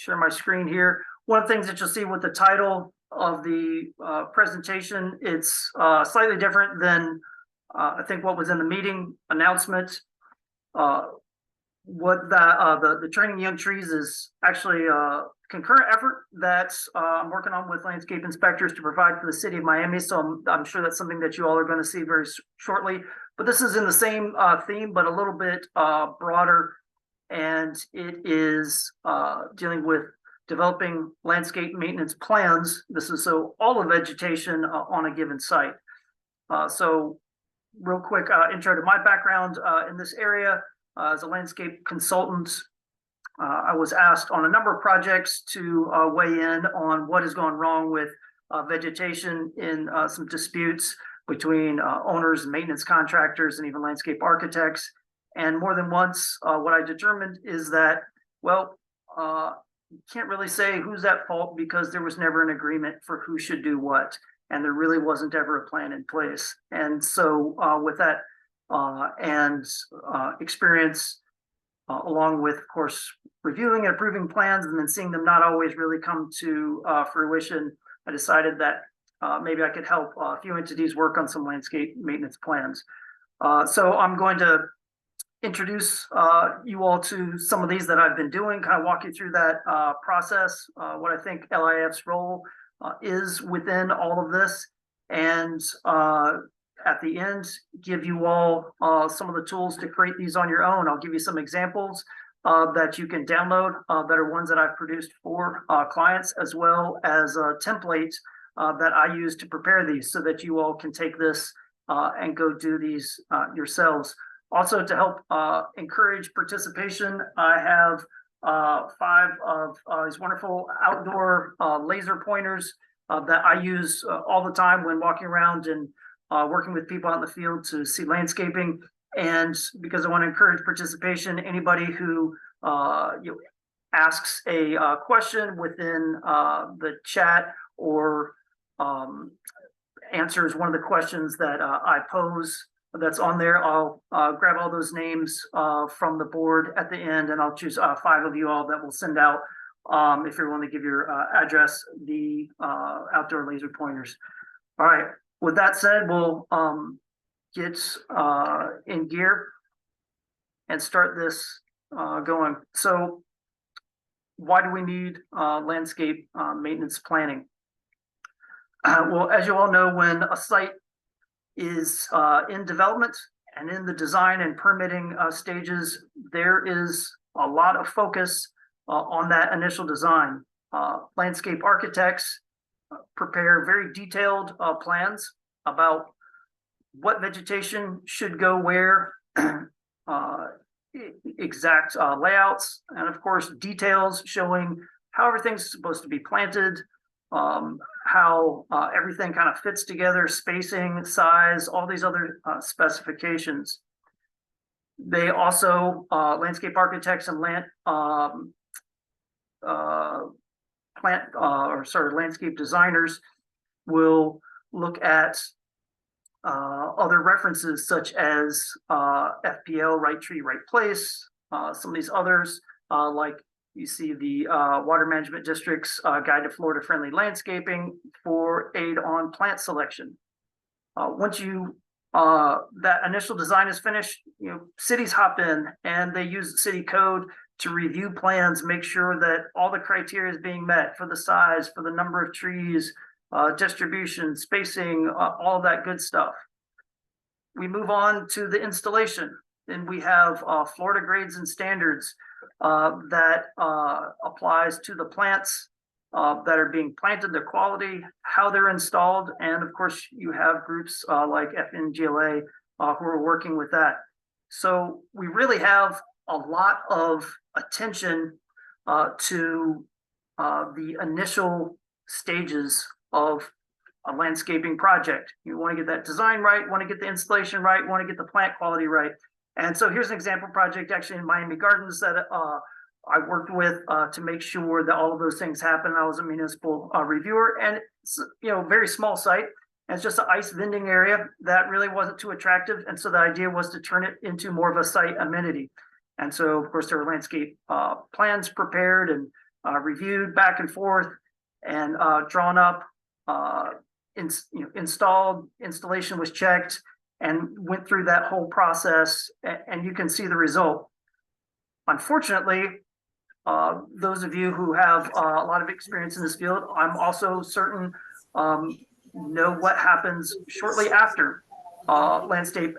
share my screen here. One of the things that you'll see with the title of the presentation, it's slightly different than I think what was in the meeting announcement. What the Training Young Trees is actually a concurrent effort that I'm working on with landscape inspectors to provide for the city of Miami. So I'm sure that's something that you all are going to see very shortly. But this is in the same theme, but a little bit broader, and it is dealing with developing landscape maintenance plans. This is so all the vegetation on a given site. So real quick intro to my background in this area. As a landscape consultant, I was asked on a number of projects to weigh in on what has gone wrong with vegetation in some disputes between owners, maintenance contractors, and even landscape architects. And more than once, what I determined is that, well, you can't really say who's at fault because there was never an agreement for who should do what. And there really wasn't ever a plan in place. And so with that experience, along with, of course, reviewing and approving plans and then seeing them not always really come to fruition, I decided that maybe I could help a few entities work on some landscape maintenance plans. So I'm going to introduce you all to some of these that I've been doing, kind of walk you through that process, what I think LIF's role is within all of this, and at the end, give you all some of the tools to create these on your own. I'll give you some examples that you can download that are ones that I've produced for clients, as well as templates that I use to prepare these so that you all can take this and go do these yourselves. Also, to help encourage participation, I have 5 of these wonderful outdoor laser pointers that I use all the time when walking around and working with people out in the field to see landscaping. And because I want to encourage participation, anybody who asks a question within the chat or answers one of the questions that I pose that's on there, I'll grab all those names from the board at the end, and I'll choose 5 of you all that will send out, if you're willing to give your address, the outdoor laser pointers. All right. With that said, we'll get in gear and start this going. So why do we need landscape maintenance planning? Well, as you all know, when a site is in development and in the design and permitting stages, there is a lot of focus on that initial design. Landscape architects prepare very detailed plans about what vegetation should go where, exact layouts, and of course details showing how everything's supposed to be planted, how everything kind of fits together, spacing, size, all these other specifications. They also, landscape architects and landscape designers will look at other references such as FPL, right tree, right place, some of these others, like you see the Water Management District's Guide to Florida Friendly Landscaping for aid on plant selection. Once you that initial design is finished, cities hop in and they use city code to review plans, make sure that all the criteria is being met for the size, for the number of trees, distribution, spacing, all of that good stuff. We move on to the installation. Then we have Florida grades and standards that applies to the plants that are being planted, their quality, how they're installed, and of course you have groups like FNGLA who are working with that. So we really have a lot of attention to the initial stages of a landscaping project. You want to get that design right, want to get the installation right, want to get the plant quality right. And so here's an example project actually in Miami Gardens that I worked with to make sure that all of those things happen. I was a municipal reviewer, and it's very small site. And it's just an ice vending area that really wasn't too attractive. And so the idea was to turn it into more of a site amenity. And so, of course, there were landscape plans prepared and reviewed back and forth and drawn up. Installed, installation was checked, and went through that whole process, and you can see the result. Unfortunately, those of you who have a lot of experience in this field, I'm also certain know what happens shortly after landscape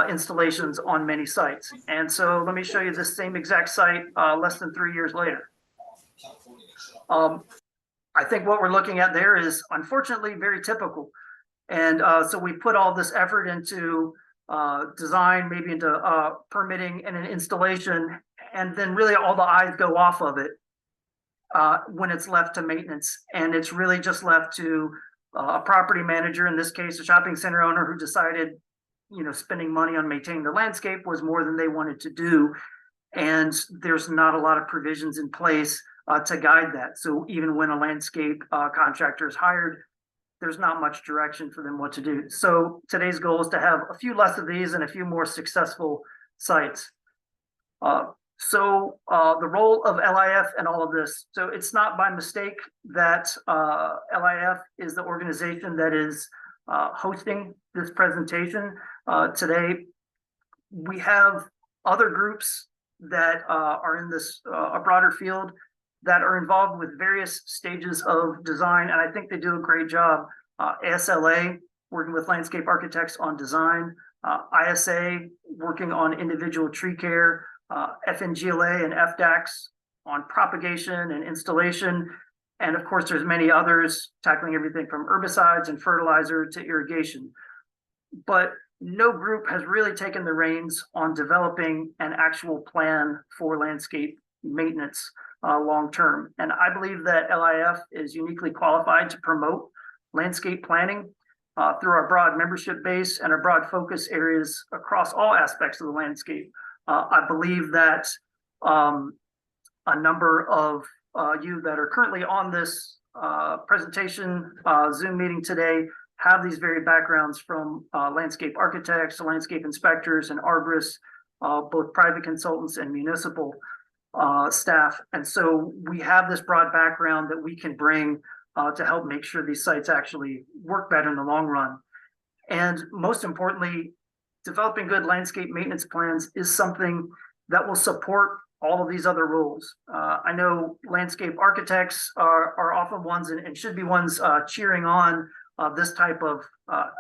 installations on many sites. And so let me show you this same exact site less than 3 years later. I think what we're looking at there is unfortunately very typical. And so we put all this effort into design, maybe into permitting and an installation, and then really all the eyes go off of it when it's left to maintenance. And it's really just left to a property manager, in this case, a shopping center owner, who decided, spending money on maintaining the landscape was more than they wanted to do. And there's not a lot of provisions in place to guide that. So even when a landscape contractor is hired, there's not much direction for them what to do. So today's goal is to have a few less of these and a few more successful sites. So the role of LIF and all of this. So it's not by mistake that LIF is the organization that is hosting this presentation today. We have other groups that are in this a broader field that are involved with various stages of design, and I think they do a great job. ASLA, working with landscape architects on design, ISA, working on individual tree care, FNGLA and FDACS on propagation and installation, and of course there's many others tackling everything from herbicides and fertilizer to irrigation. But no group has really taken the reins on developing an actual plan for landscape maintenance long term. And I believe that LIF is uniquely qualified to promote landscape planning through our broad membership base and our broad focus areas across all aspects of the landscape. I believe that a number of you that are currently on this presentation Zoom meeting today have these very backgrounds from landscape architects, landscape inspectors, and arborists, both private consultants and municipal staff. And so we have this broad background that we can bring to help make sure these sites actually work better in the long run. And most importantly, developing good landscape maintenance plans is something that will support all of these other roles. I know landscape architects are often ones and should be ones cheering on this type of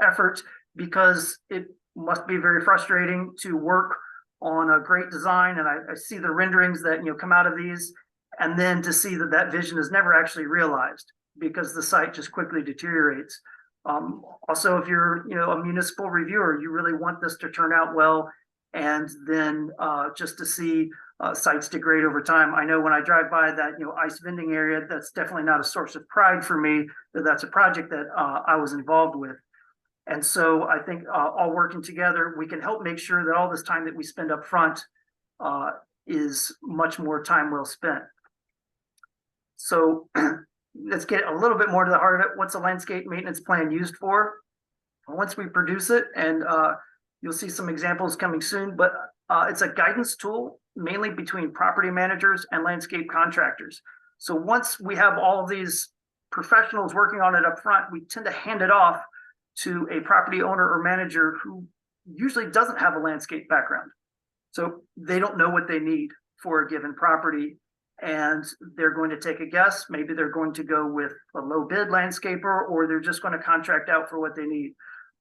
effort, because it must be very frustrating to work on a great design, and I see the renderings that come out of these, and then to see that that vision is never actually realized because the site just quickly deteriorates. Also, if you're a municipal reviewer, you really want this to turn out well, and then just to see sites degrade over time. I know when I drive by that ice vending area, that's definitely not a source of pride for me that that's a project that I was involved with. And so I think all working together, we can help make sure that all this time that we spend up front is much more time well spent. So let's get a little bit more to the heart of it. What's a landscape maintenance plan used for? Once we produce it, and you'll see some examples coming soon, but it's a guidance tool mainly between property managers and landscape contractors. So once we have all of these professionals working on it up front, we tend to hand it off to a property owner or manager who usually doesn't have a landscape background. So they don't know what they need for a given property, and they're going to take a guess. Maybe they're going to go with a low bid landscaper, or they're just going to contract out for what they need.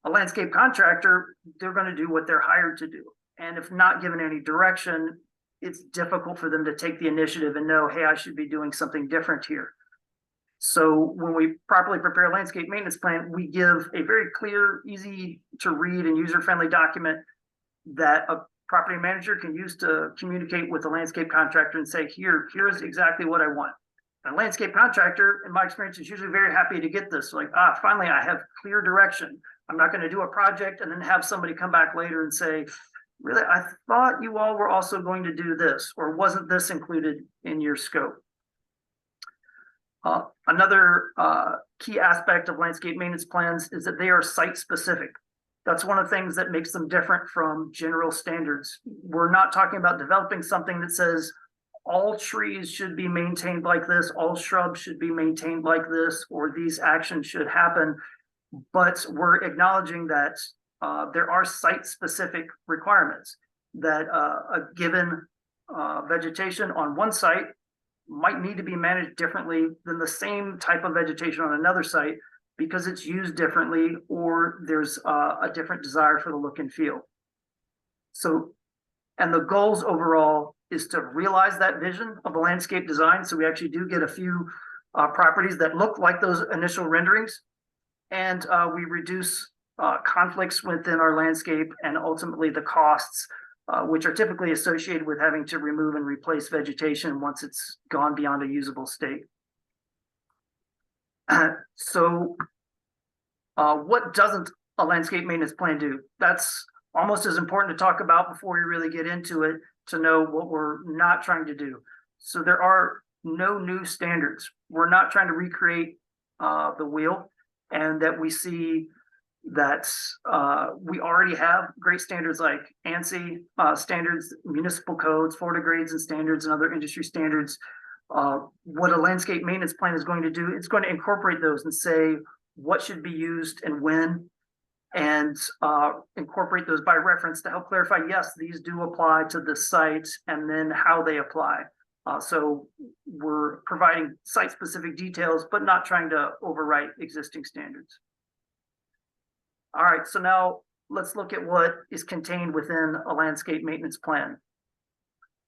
A landscape contractor, they're going to do what they're hired to do. And if not given any direction, it's difficult for them to take the initiative and know, hey, I should be doing something different here. So when we properly prepare a landscape maintenance plan, we give a very clear, easy to read and user-friendly document that a property manager can use to communicate with the landscape contractor and say, here's exactly what I want. A landscape contractor, in my experience, is usually very happy to get this. Like, finally, I have clear direction. I'm not going to do a project and then have somebody come back later and say, really, I thought you all were also going to do this, or wasn't this included in your scope? Another key aspect of landscape maintenance plans is that they are site-specific. That's one of the things that makes them different from general standards. We're not talking about developing something that says all trees should be maintained like this, all shrubs should be maintained like this, or these actions should happen. But we're acknowledging that there are site-specific requirements, that a given vegetation on one site might need to be managed differently than the same type of vegetation on another site because it's used differently, or there's a different desire for the look and feel. So, and the goals overall is to realize that vision of a landscape design. So we actually do get a few properties that look like those initial renderings, and we reduce conflicts within our landscape and ultimately the costs, which are typically associated with having to remove and replace vegetation once it's gone beyond a usable state. So what doesn't a landscape maintenance plan do? That's almost as important to talk about before we really get into it, to know what we're not trying to do. So there are no new standards. We're not trying to recreate the wheel, and that we see that we already have great standards like ANSI standards, municipal codes, Florida grades and standards, and other industry standards. What a landscape maintenance plan is going to do, it's going to incorporate those and say what should be used and when, and incorporate those by reference to help clarify, yes, these do apply to the site, and then how they apply. So we're providing site-specific details, but not trying to overwrite existing standards. All right, so now let's look at what is contained within a landscape maintenance plan.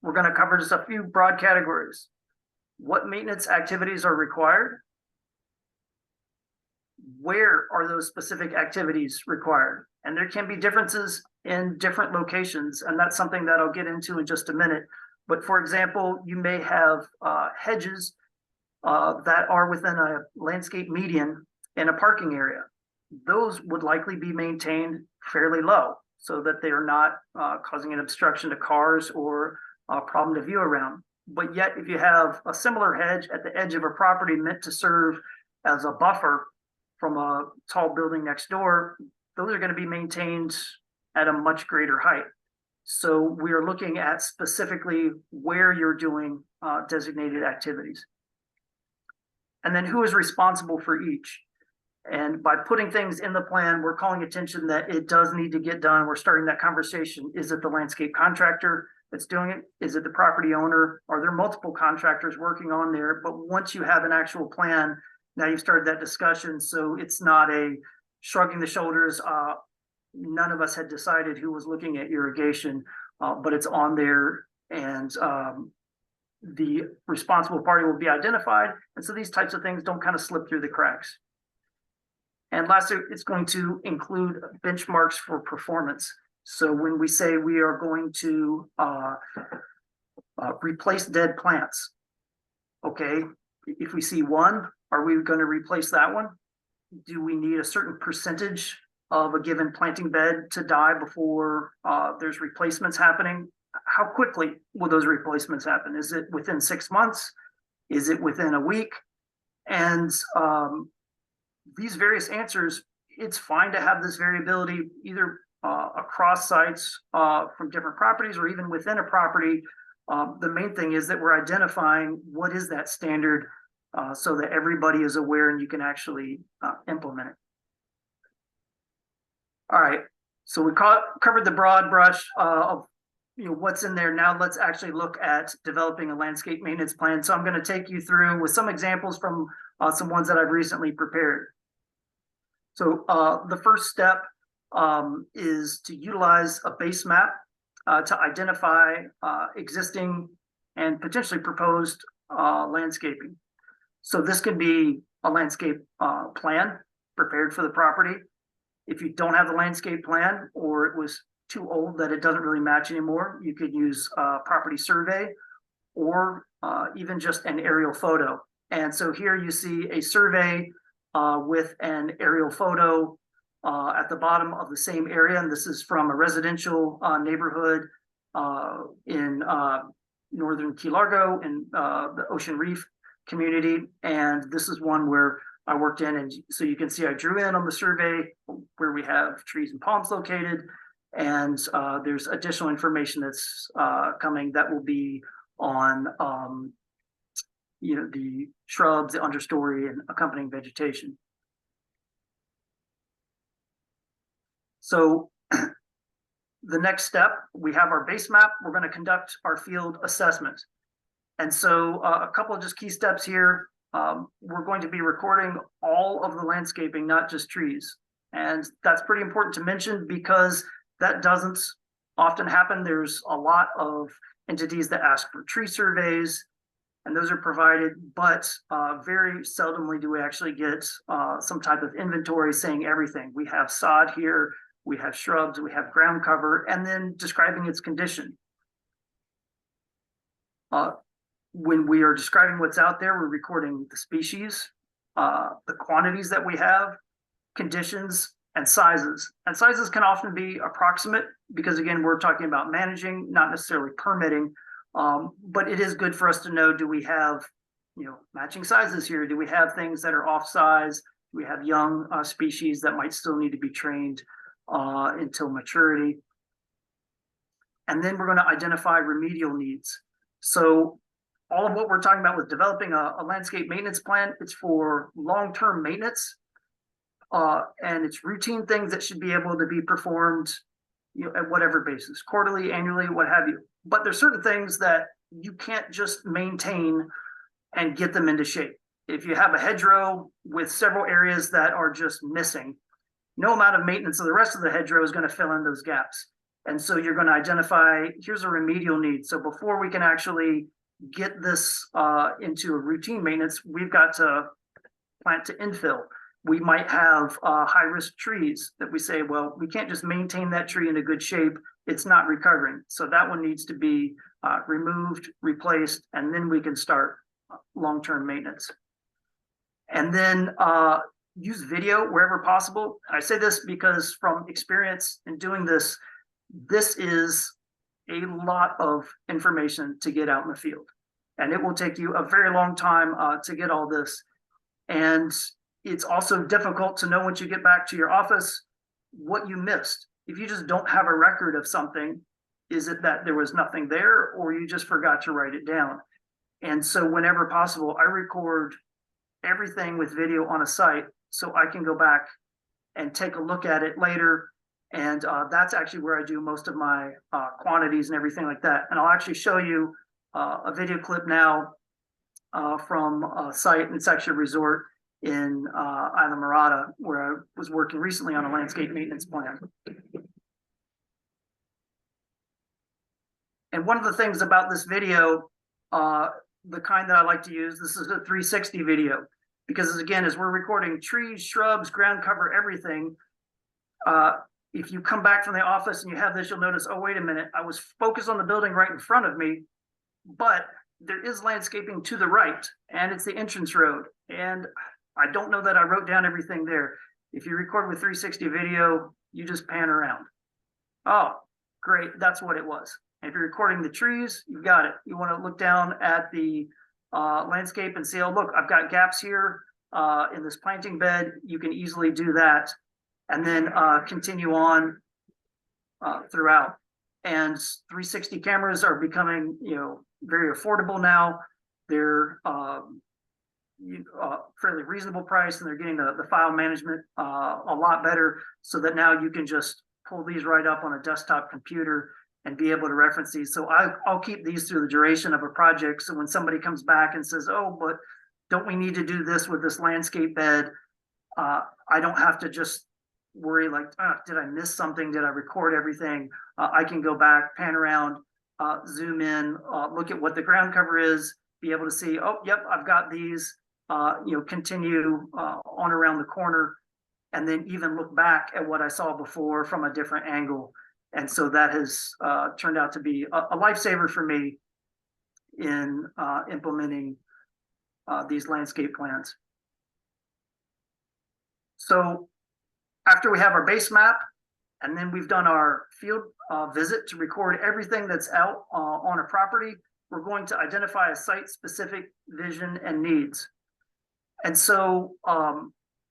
We're going to cover just a few broad categories. What maintenance activities are required? Where are those specific activities required? And there can be differences in different locations, and that's something that I'll get into in just a minute. But for example, you may have hedges that are within a landscape median in a parking area. Those would likely be maintained fairly low so that they are not causing an obstruction to cars or a problem to view around. But yet, if you have a similar hedge at the edge of a property meant to serve as a buffer from a tall building next door, those are going to be maintained at a much greater height. So we are looking at specifically where you're doing designated activities. And then who is responsible for each? And by putting things in the plan, we're calling attention that it does need to get done. We're starting that conversation. Is it the landscape contractor that's doing it? Is it the property owner? Are there multiple contractors working on there? But once you have an actual plan, now you've started that discussion. So it's not a shrugging the shoulders. None of us had decided who was looking at irrigation, but it's on there, and the responsible party will be identified. And so these types of things don't kind of slip through the cracks. And lastly, it's going to include benchmarks for performance. So when we say we are going to replace dead plants, okay, if we see one, are we going to replace that one? Do we need a certain percentage of a given planting bed to die before there's replacements happening? How quickly will those replacements happen? Is it within 6 months? Is it within a week? And these various answers, it's fine to have this variability either across sites from different properties or even within a property. The main thing is that we're identifying what is that standard so that everybody is aware and you can actually implement it. All right, so we covered the broad brush of what's in there. Now let's actually look at developing a landscape maintenance plan. So I'm going to take you through with some examples from some ones that I've recently prepared. So the first step is to utilize a base map to identify existing and potentially proposed landscaping. So this could be a landscape plan prepared for the property. If you don't have the landscape plan, or it was too old that it doesn't really match anymore, you could use a property survey or even just an aerial photo. And so here you see a survey with an aerial photo at the bottom of the same area. And this is from a residential neighborhood in northern Key Largo in the Ocean Reef community. And this is one where I worked in, and so you can see I drew in on the survey where we have trees and palms located, and there's additional information that's coming that will be on the shrubs, the understory, and accompanying vegetation. So the next step, we have our base map. We're going to conduct our field assessment. And so a couple of just key steps here. We're going to be recording all of the landscaping, not just trees. And that's pretty important to mention because that doesn't often happen. There's a lot of entities that ask for tree surveys, and those are provided, but very seldomly do we actually get some type of inventory saying everything. We have sod here, we have shrubs, we have ground cover, and then describing its condition. When we are describing what's out there, we're recording the species, the quantities that we have, conditions, and sizes. And sizes can often be approximate because, again, we're talking about managing, not necessarily permitting. But it is good for us to know, do we have, matching sizes here? Do we have things that are off size? Do we have young species that might still need to be trained until maturity? And then we're going to identify remedial needs. So all of what we're talking about with developing a landscape maintenance plan, it's for long-term maintenance. And it's routine things that should be able to be performed at whatever basis, quarterly, annually, what have you. But there's certain things that you can't just maintain and get them into shape. If you have a hedgerow with several areas that are just missing, no amount of maintenance of the rest of the hedgerow is going to fill in those gaps. And so you're going to identify, here's a remedial need. So before we can actually get this into a routine maintenance, we've got to plant to infill. We might have high-risk trees that we say, well, we can't just maintain that tree in a good shape. It's not recovering. So that one needs to be removed, replaced, and then we can start long-term maintenance. And then use video wherever possible. I say this because from experience in doing this, this is a lot of information to get out in the field. And it will take you a very long time to get all this. And it's also difficult to know once you get back to your office what you missed. If you just don't have a record of something, is it that there was nothing there or you just forgot to write it down? And so whenever possible, I record everything with video on a site so I can go back and take a look at it later. And that's actually where I do most of my quantities and everything like that. And I'll actually show you a video clip now from a site. It's actually a resort in Isla Mirada, where I was working recently on a landscape maintenance plan. And one of the things about this video, the kind that I like to use, this is a 360 video, because again, as we're recording trees, shrubs, ground cover, everything, if you come back from the office and you have this, you'll notice, oh, wait a minute, I was focused on the building right in front of me, but there is landscaping to the right, and it's the entrance road. And I don't know that I wrote down everything there. If you record with 360 video, you just pan around. Oh, great, that's what it was. And if you're recording the trees, you got it. You want to look down at the landscape and see, oh, look, I've got gaps here in this planting bed. You can easily do that. And then continue on throughout. And 360 cameras are becoming, very affordable now. They're fairly reasonable price, and they're getting the file management a lot better, so that now you can just pull these right up on a desktop computer and be able to reference these. So I'll keep these through the duration of a project. So when somebody comes back and says, oh, but don't we need to do this with this landscape bed? I don't have to just worry like, did I miss something? Did I record everything? I can go back, pan around, zoom in, look at what the ground cover is, be able to see, oh, yep, I've got these, continue on around the corner, and then even look back at what I saw before from a different angle. And so that has turned out to be a lifesaver for me in implementing these landscape plans. So after we have our base map, and then we've done our field visit to record everything that's out on a property, we're going to identify a site-specific vision and needs. And so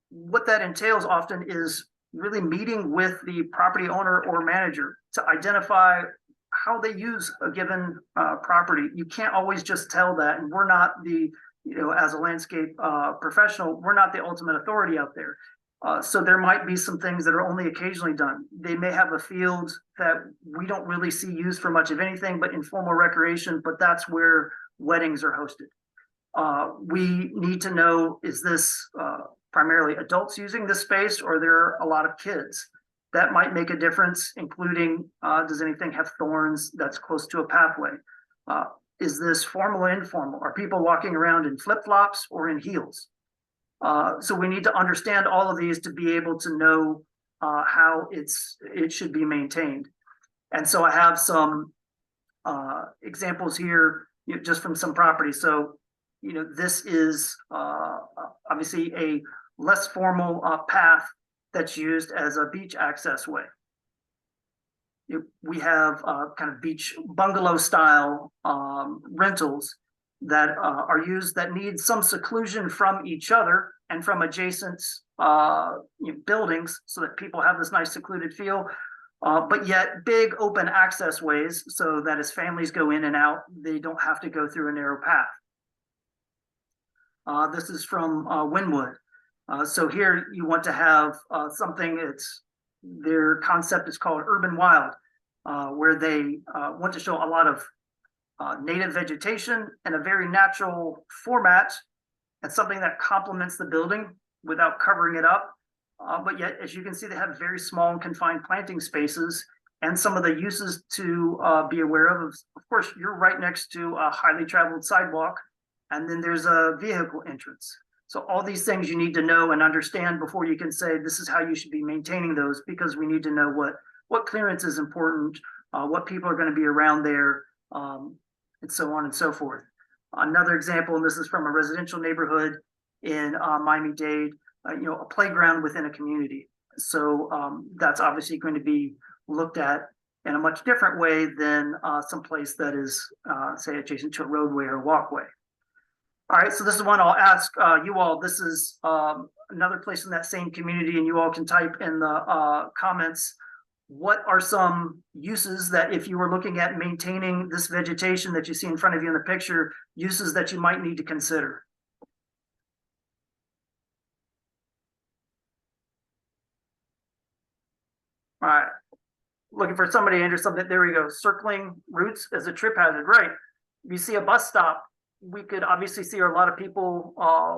what that entails often is really meeting with the property owner or manager to identify how they use a given property. You can't always just tell that, and we're not the, as a landscape professional, we're not the ultimate authority out there. So there might be some things that are only occasionally done. They may have a field that we don't really see used for much of anything but informal recreation, but that's where weddings are hosted. We need to know, is this primarily adults using this space, or there are a lot of kids? That might make a difference, including, does anything have thorns that's close to a pathway? Is this formal or informal? Are people walking around in flip-flops or in heels? So we need to understand all of these to be able to know how it should be maintained. And so I have some examples here, just from some properties. So, this is obviously a less formal path that's used as a beach access way. We have kind of beach bungalow style rentals that are used that need some seclusion from each other and from adjacent buildings, so that people have this nice secluded feel, but yet big open access ways, so that as families go in and out, they don't have to go through a narrow path. This is from Wynwood. So here you want to have something their concept is called Urban Wild, where they want to show a lot of native vegetation and a very natural format, and something that complements the building without covering it up. But yet, as you can see, they have very small and confined planting spaces, and some of the uses to be aware of course, you're right next to a highly traveled sidewalk, and then there's a vehicle entrance. So all these things you need to know and understand before you can say this is how you should be maintaining those, because we need to know what clearance is important, what people are going to be around there, and so on and so forth. Another example, and this is from a residential neighborhood in Miami-Dade, a playground within a community. So that's obviously going to be looked at in a much different way than someplace that is, say, adjacent to a roadway or walkway. All right, so this is one I'll ask you all. This is another place in that same community, and you all can type in the comments. What are some uses that, if you were looking at maintaining this vegetation that you see in front of you in the picture, uses that you might need to consider? All right, looking for somebody, Andrew, something, there we go. Circling routes as a trip hazard, right? You see a bus stop, we could obviously see a lot of people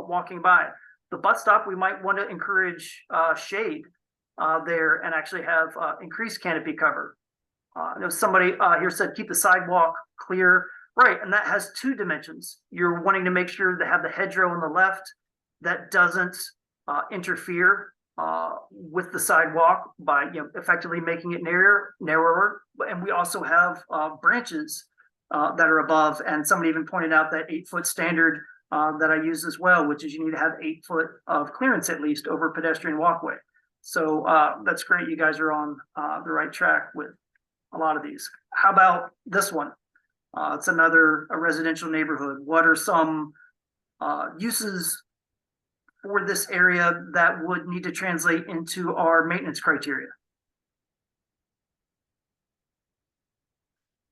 walking by. The bus stop, we might want to encourage shade there and actually have increased canopy cover. I know somebody here said keep the sidewalk clear, right? And that has two dimensions. You're wanting to make sure to have the hedgerow on the left that doesn't interfere with the sidewalk by effectively making it narrower. And we also have branches that are above, and somebody even pointed out that 8-foot standard that I use as well, which is you need to have 8 foot of clearance at least over pedestrian walkway. So that's great. You guys are on the right track with a lot of these. How about this one? It's a residential neighborhood. What are some uses for this area that would need to translate into our maintenance criteria?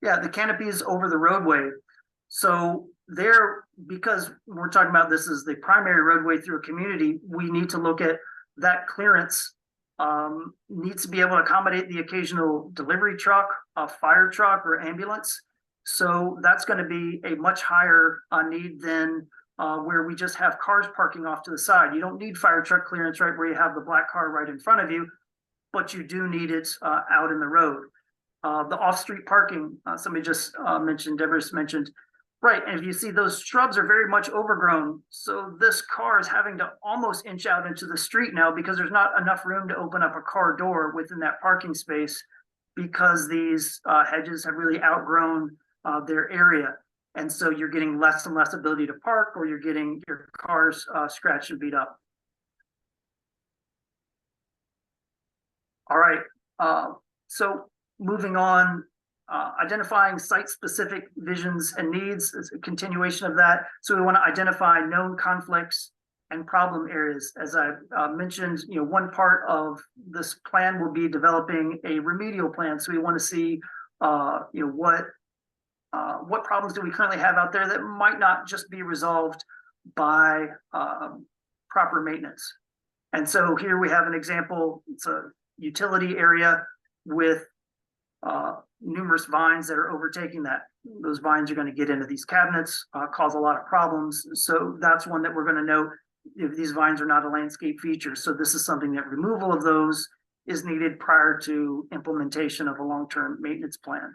Yeah, the canopy is over the roadway. So there, because we're talking about this as the primary roadway through a community, we need to look at that clearance needs to be able to accommodate the occasional delivery truck, a fire truck, or ambulance. So that's going to be a much higher need than where we just have cars parking off to the side. You don't need fire truck clearance right where you have the black car right in front of you, but you do need it out in the road. The off-street parking, somebody just mentioned, Deborah mentioned, right, and if you see those shrubs are very much overgrown, so this car is having to almost inch out into the street now because there's not enough room to open up a car door within that parking space because these hedges have really outgrown their area. And so you're getting less and less ability to park, or you're getting your cars scratched and beat up. All right, so moving on, identifying site-specific visions and needs is a continuation of that. So we want to identify known conflicts and problem areas. As I mentioned, one part of this plan will be developing a remedial plan. So we want to see what problems do we currently have out there that might not just be resolved by proper maintenance. And so here we have an example. It's a utility area with numerous vines that are overtaking that. Those vines are going to get into these cabinets, cause a lot of problems. So that's one that we're going to note if these vines are not a landscape feature. So this is something that removal of those is needed prior to implementation of a long-term maintenance plan.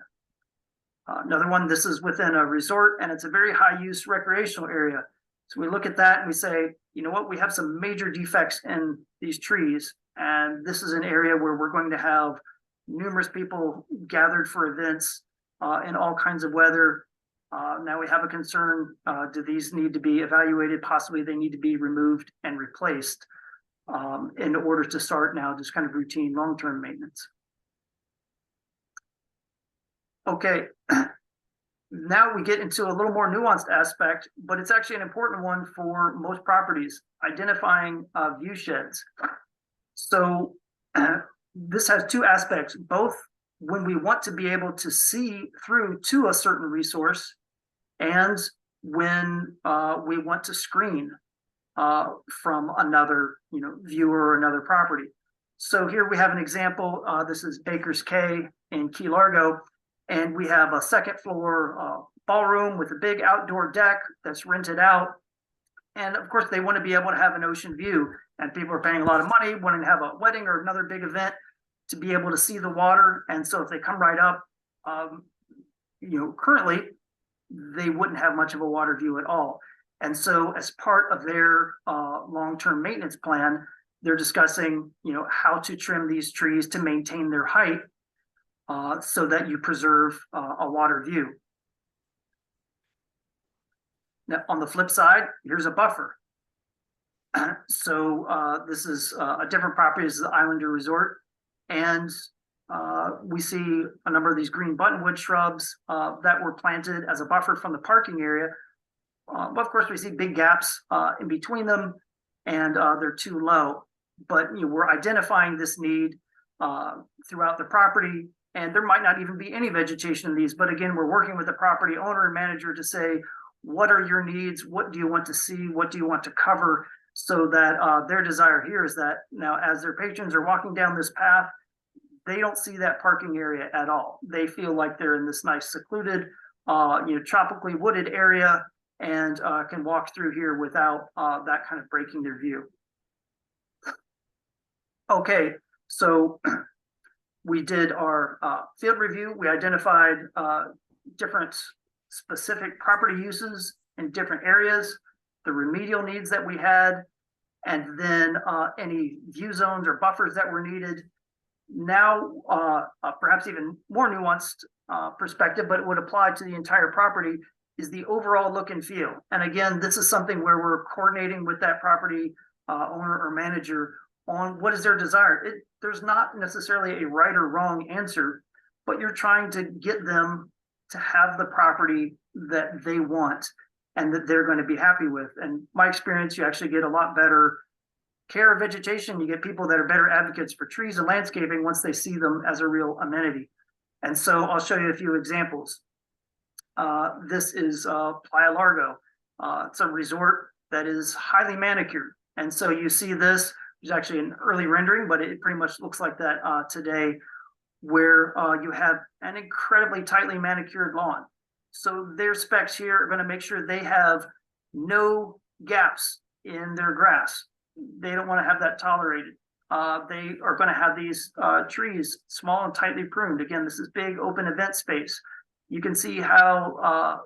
Another one, this is within a resort and it's a very high use recreational area. So we look at that and we say, you know what, we have some major defects in these trees. And this is an area where we're going to have numerous people gathered for events in all kinds of weather. Now we have a concern, do these need to be evaluated? Possibly they need to be removed and replaced in order to start now just kind of routine long-term maintenance. Okay, now we get into a little more nuanced aspect, but it's actually an important one for most properties, identifying view sheds. So this has two aspects, both when we want to be able to see through to a certain resource and when we want to screen from another viewer or another property. So here we have an example. This is Baker's Cay in Key Largo. And we have a second floor ballroom with a big outdoor deck that's rented out. And of course, they want to be able to have an ocean view. And people are paying a lot of money, wanting to have a wedding or another big event to be able to see the water. And so if they come right up, currently, they wouldn't have much of a water view at all. And so as part of their long-term maintenance plan, they're discussing, how to trim these trees to maintain their height so that you preserve a water view. Now, on the flip side, here's a buffer. So this is a different property. This is the Islander Resort. And we see a number of these green buttonwood shrubs that were planted as a buffer from the parking area. But of course, we see big gaps in between them, and they're too low. But we're identifying this need throughout the property. And there might not even be any vegetation in these. But again, we're working with the property owner and manager to say, what are your needs? What do you want to see? What do you want to cover? So that their desire here is that now as their patrons are walking down this path, they don't see that parking area at all. They feel like they're in this nice secluded, tropically wooded area and can walk through here without that kind of breaking their view. Okay, so we did our field review. We identified different specific property uses in different areas, the remedial needs that we had, and then any view zones or buffers that were needed. Now, perhaps even more nuanced perspective, but it would apply to the entire property, is the overall look and feel. And again, this is something where we're coordinating with that property owner or manager on what is their desire. There's not necessarily a right or wrong answer, but you're trying to get them to have the property that they want and that they're going to be happy with. And my experience, you actually get a lot better care of vegetation. You get people that are better advocates for trees and landscaping once they see them as a real amenity. And so I'll show you a few examples. This is Playa Largo. It's a resort that is highly manicured. And so you see this. There's actually an early rendering, but it pretty much looks like that today, where you have an incredibly tightly manicured lawn. So their specs here are going to make sure they have no gaps in their grass. They don't want to have that tolerated. They are going to have these trees small and tightly pruned. Again, this is big open event space. You can see how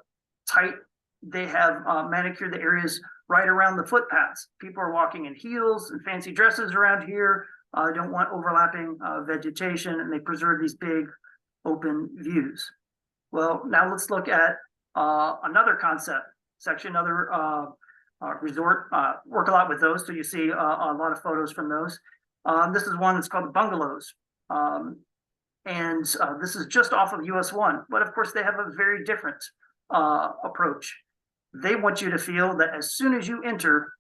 tight they have manicured the areas right around the footpaths. People are walking in heels and fancy dresses around here. Don't want overlapping vegetation, and they preserve these big open views. Well, now let's look at another concept. It's actually another resort. Work a lot with those, so you see a lot of photos from those. This is one that's called the bungalows. And this is just off of US 1, but of course they have a very different approach. They want you to feel that as soon as you enter,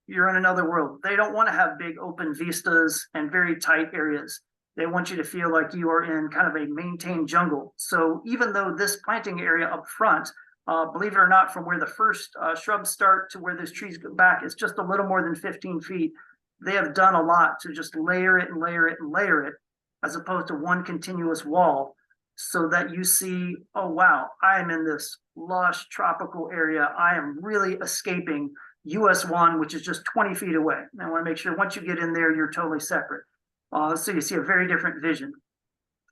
you're in another world. They don't want to have big open vistas and very tight areas. They want you to feel like you are in kind of a maintained jungle. So even though this planting area up front, believe it or not, from where the first shrubs start to where those trees go back, it's just a little more than 15 feet. They have done a lot to just layer it and layer it and layer it, as opposed to one continuous wall, so that you see, oh wow, I am in this lush tropical area. I am really escaping US1, which is just 20 feet away. And I want to make sure once you get in there, you're totally separate. So you see a very different vision.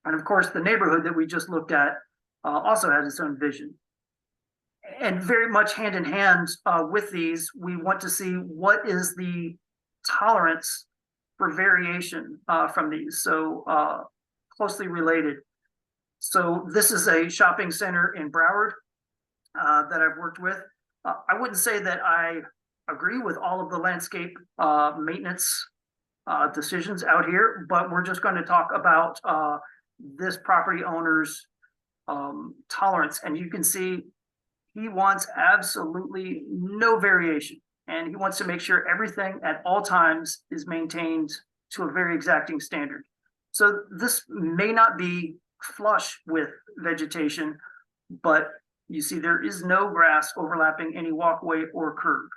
And of course, the neighborhood that we just looked at also has its own vision. And very much hand in hand with these, we want to see what is the tolerance for variation from these. So closely related. So this is a shopping center in Broward that I've worked with. I wouldn't say that I agree with all of the landscape maintenance decisions out here, but we're just going to talk about this property owner's tolerance. And you can see he wants absolutely no variation. And he wants to make sure everything at all times is maintained to a very exacting standard. So this may not be flush with vegetation, but you see there is no grass overlapping any walkway or curb.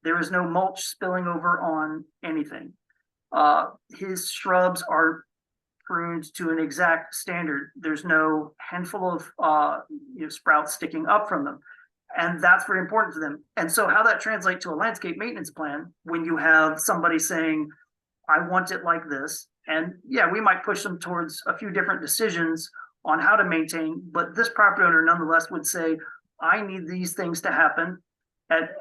There is no mulch spilling over on anything. His shrubs are pruned to an exact standard. There's no handful of sprouts sticking up from them. And that's very important to them. And so how that translates to a landscape maintenance plan, when you have somebody saying, I want it like this, and yeah, we might push them towards a few different decisions on how to maintain, but this property owner nonetheless would say, I need these things to happen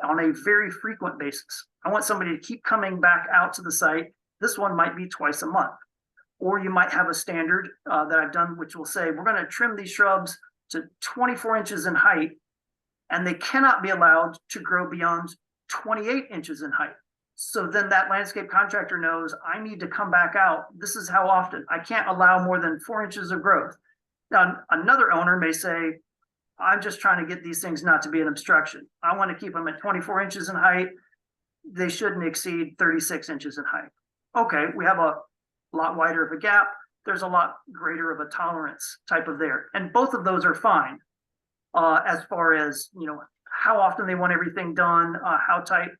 on a very frequent basis. I want somebody to keep coming back out to the site. This one might be twice a month. Or you might have a standard that I've done, which will say, we're going to trim these shrubs to 24 inches in height, and they cannot be allowed to grow beyond 28 inches in height. So then that landscape contractor knows, I need to come back out. This is how often. I can't allow more than 4 inches of growth. Now, another owner may say, I'm just trying to get these things not to be an obstruction. I want to keep them at 24 inches in height. They shouldn't exceed 36 inches in height. Okay, we have a lot wider of a gap. There's a lot greater of a tolerance type of there. And both of those are fine as far as, how often they want everything done, how tight,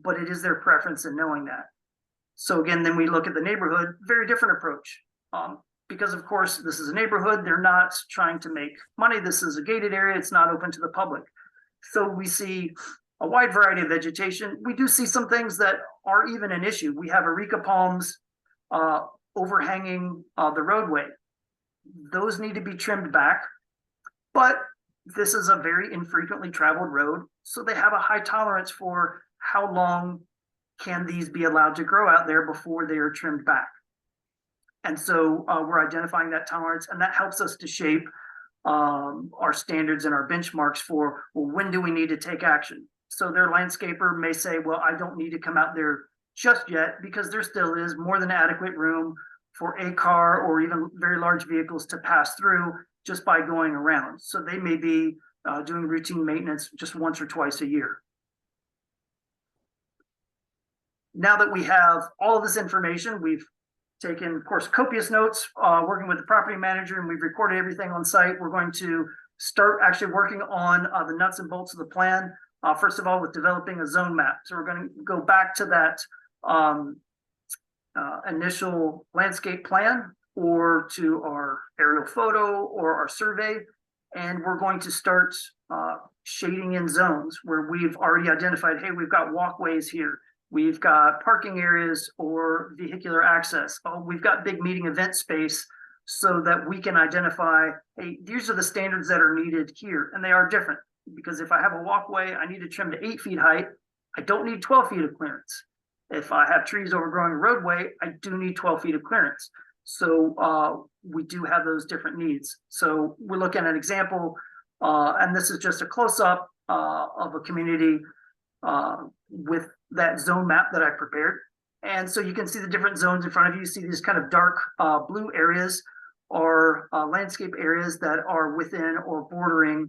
but it is their preference in knowing that. So again, then we look at the neighborhood, very different approach. Because of course, this is a neighborhood, they're not trying to make money. This is a gated area, it's not open to the public. So we see a wide variety of vegetation. We do see some things that are even an issue. We have areca palms overhanging the roadway. Those need to be trimmed back, but this is a very infrequently traveled road, so they have a high tolerance for how long can these be allowed to grow out there before they are trimmed back. And so we're identifying that tolerance, and that helps us to shape our standards and our benchmarks for, well, when do we need to take action? So their landscaper may say, well, I don't need to come out there just yet, because there still is more than adequate room for a car or even very large vehicles to pass through just by going around. So they may be doing routine maintenance just once or twice a year. Now that we have all of this information, we've taken, of course, copious notes, working with the property manager, and we've recorded everything on site. We're going to start actually working on the nuts and bolts of the plan. First of all, with developing a zone map. So we're going to go back to that initial landscape plan, or to our aerial photo or our survey, and we're going to start shading in zones where we've already identified, hey, we've got walkways here. We've got parking areas or vehicular access. Oh, we've got big meeting event space, so that we can identify, hey, these are the standards that are needed here. And they are different, because if I have a walkway, I need to trim to 8 feet height. I don't need 12 feet of clearance. If I have trees overgrowing a roadway, I do need 12 feet of clearance. So we do have those different needs. So we're looking at an example, and this is just a close-up of a community with that zone map that I prepared. And so you can see the different zones in front of you. You see these kind of dark blue areas or landscape areas that are within or bordering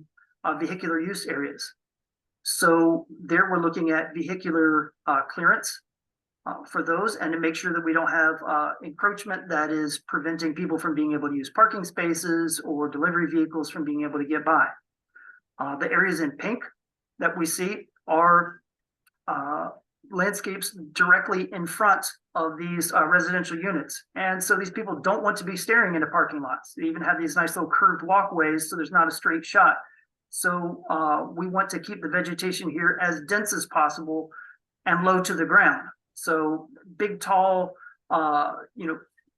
vehicular use areas. So there we're looking at vehicular clearance. for those, and to make sure that we don't have encroachment that is preventing people from being able to use parking spaces or delivery vehicles from being able to get by. The areas in pink that we see are landscapes directly in front of these residential units. And so these people don't want to be staring into parking lots. They even have these nice little curved walkways, so there's not a straight shot. So we want to keep the vegetation here as dense as possible and low to the ground. So big, tall,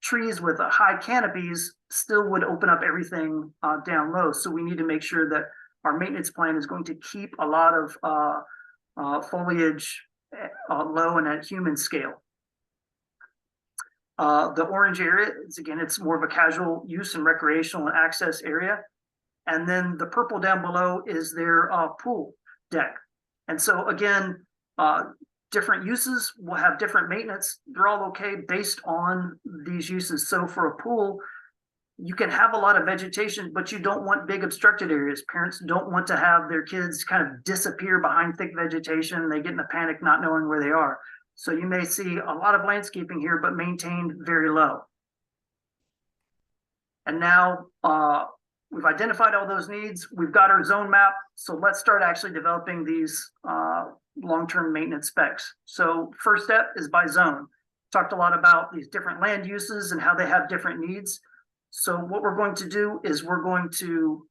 trees with high canopies still would open up everything down low. So we need to make sure that our maintenance plan is going to keep a lot of foliage low and at human scale. The orange area is, again, it's more of a casual use and recreational and access area. And then the purple down below is their pool deck. And so again, different uses will have different maintenance. They're all okay based on these uses. So for a pool, you can have a lot of vegetation, but you don't want big obstructed areas. Parents don't want to have their kids kind of disappear behind thick vegetation. They get in a panic not knowing where they are. So you may see a lot of landscaping here, but maintained very low. And now we've identified all those needs. We've got our zone map. So let's start actually developing these long-term maintenance specs. So first step is by zone. Talked a lot about these different land uses and how they have different needs. So what we're going to do is we're going to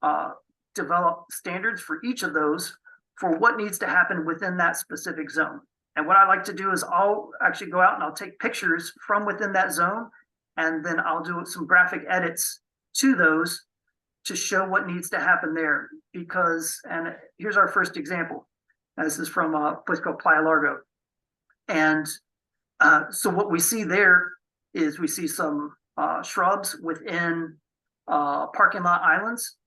develop standards for each of those for what needs to happen within that specific zone. And what I like to do is I'll actually go out and I'll take pictures from within that zone, and then I'll do some graphic edits to those to show what needs to happen there. Because, and here's our first example. This is from a place called Playa Largo. And so what we see there is we see some shrubs within parking lot islands.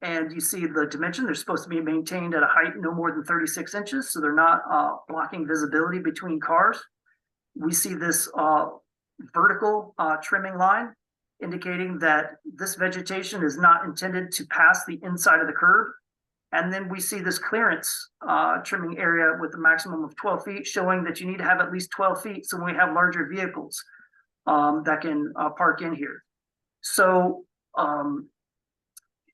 And you see the dimension, they're supposed to be maintained at a height no more than 36 inches. So they're not blocking visibility between cars. We see this vertical trimming line indicating that this vegetation is not intended to pass the inside of the curb. And then we see this clearance trimming area with a maximum of 12 feet, showing that you need to have at least 12 feet. So when we have larger vehicles that can park in here. So,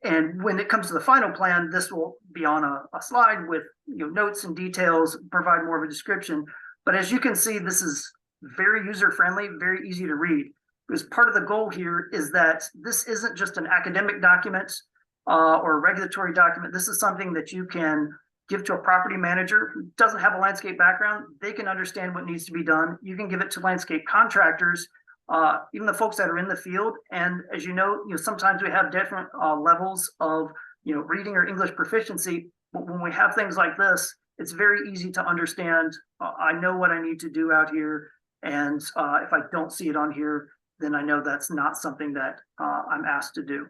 and when it comes to the final plan, this will be on a slide with notes and details, provide more of a description. But as you can see, this is very user-friendly, very easy to read. Because part of the goal here is that this isn't just an academic document or a regulatory document. This is something that you can give to a property manager who doesn't have a landscape background. They can understand what needs to be done. You can give it to landscape contractors, even the folks that are in the field. And as you know, sometimes we have different levels of reading or English proficiency. But when we have things like this, it's very easy to understand. I know what I need to do out here, and if I don't see it on here, then I know that's not something that I'm asked to do.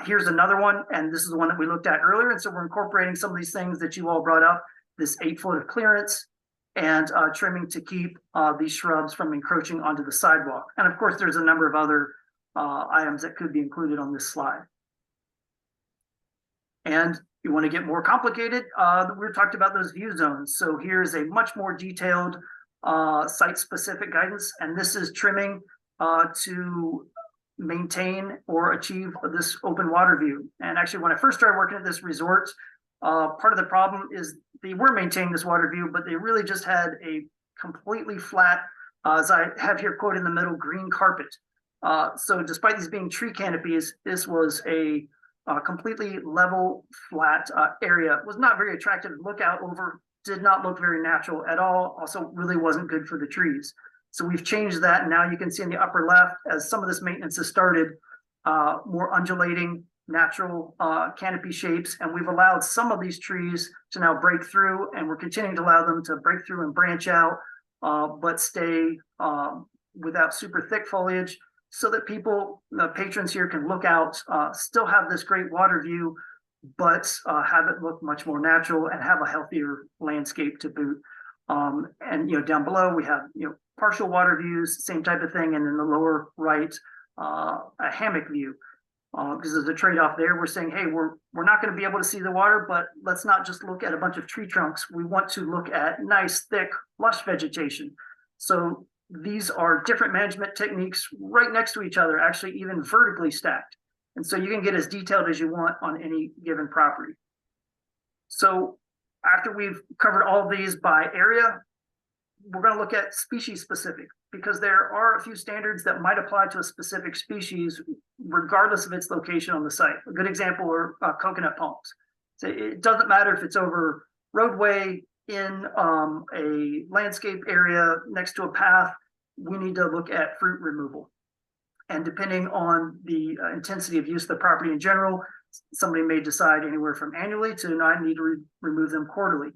Here's another one, and this is the one that we looked at earlier. And so we're incorporating some of these things that you all brought up, this 8 foot of clearance and trimming to keep these shrubs from encroaching onto the sidewalk. And of course, there's a number of other items that could be included on this slide. And you want to get more complicated, we talked about those view zones. So here's a much more detailed site-specific guidance, and this is trimming to maintain or achieve this open water view. And actually, when I first started working at this resort, part of the problem is they were maintaining this water view, but they really just had a completely flat, as I have here quoted in the middle, green carpet. So despite these being tree canopies, this was a completely level, flat area. It was not very attractive to look out over, did not look very natural at all, also really wasn't good for the trees. So we've changed that, and now you can see in the upper left, as some of this maintenance has started, more undulating, natural canopy shapes, and we've allowed some of these trees to now break through, and we're continuing to allow them to break through and branch out, but stay without super thick foliage, so that people, the patrons here, can look out, still have this great water view, but have it look much more natural and have a healthier landscape to boot. And down below we have partial water views, same type of thing, and in the lower right, a hammock view. Because there's a trade-off there. We're saying, hey, we're not going to be able to see the water, but let's not just look at a bunch of tree trunks. We want to look at nice, thick, lush vegetation. So these are different management techniques right next to each other, actually even vertically stacked. And so you can get as detailed as you want on any given property. So after we've covered all of these by area, we're going to look at species specific, because there are a few standards that might apply to a specific species regardless of its location on the site. A good example are coconut palms. So it doesn't matter if it's over roadway, in a landscape area next to a path, we need to look at fruit removal. And depending on the intensity of use of the property in general, somebody may decide anywhere from annually to not need to remove them quarterly.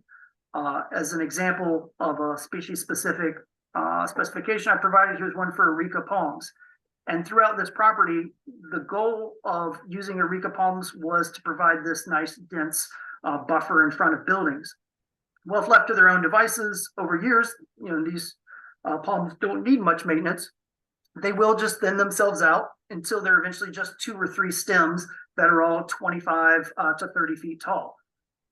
As an example of a species-specific specification I provided, here's one for Areca palms. And throughout this property, the goal of using Areca palms was to provide this nice, dense buffer in front of buildings. Well, if left to their own devices over years, these palms don't need much maintenance. They will just thin themselves out until they're eventually just 2 or 3 stems that are all 25 to 30 feet tall.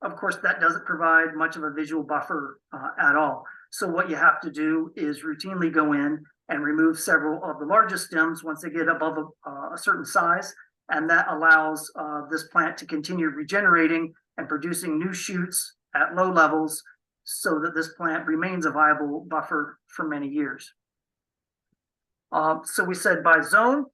Of course, that doesn't provide much of a visual buffer at all. So what you have to do is routinely go in and remove several of the largest stems once they get above a certain size. And that allows this plant to continue regenerating and producing new shoots at low levels so that this plant remains a viable buffer for many years. So we said by zone,